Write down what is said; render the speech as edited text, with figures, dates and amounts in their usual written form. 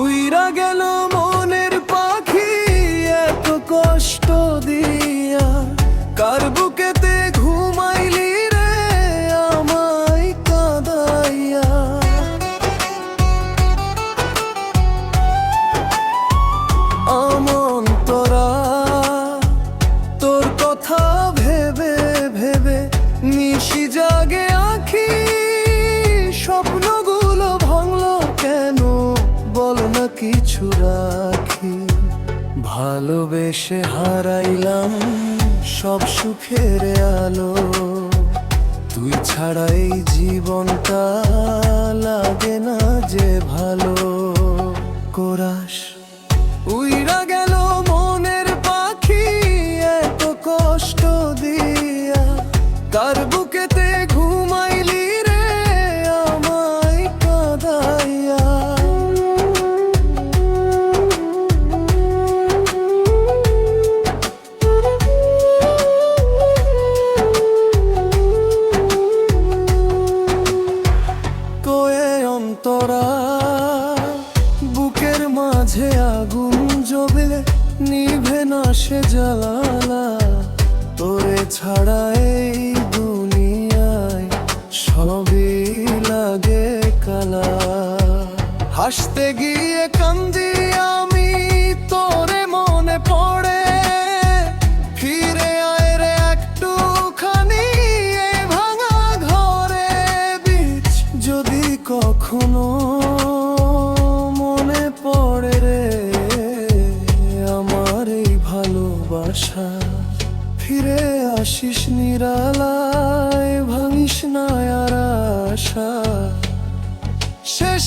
উইরা গেল মনের পাখি এত কষ্ট দিয়া, কার বুকেতে ঘুমাইলি রে আমায় কাঁদাইয়া। আমন তোরা তোর কথা ভেবে ভেবে নিশি জাগে আঁখি, স্বপ্নগুলো ভাঙলো কেন বল না কিছু রাখি। ভালোবেসে হারাইলাম সব সুখের আলো, তুই ছাড়া এই জীবনটা লাগে না যে ভালো। কোরাস উইরা গেল মনের পাখি এত কষ্ট দিয়া, কার বুকেতে ঘুমাইলি রে আমায় কাঁদাইয়া। কয়ে অন্তরা বুকের মাঝে আগুন জ্বলে নিভে না সে জ্বালা, তোরে ছাড়া এই দুনিয়ায় সবই লাগে কালা। হাসতে গিয়ে কান্দি আমি তোরে মনে পড়ে, ফিরে আয় রে একটুখানি এই ভাঙা ঘরে। বিচ যদি কখনো মনে পড়ে রে আমার এই ভালোবাসা, ফিরে আসিস নিরালায় ভাঙিস না আর আশা। শেষ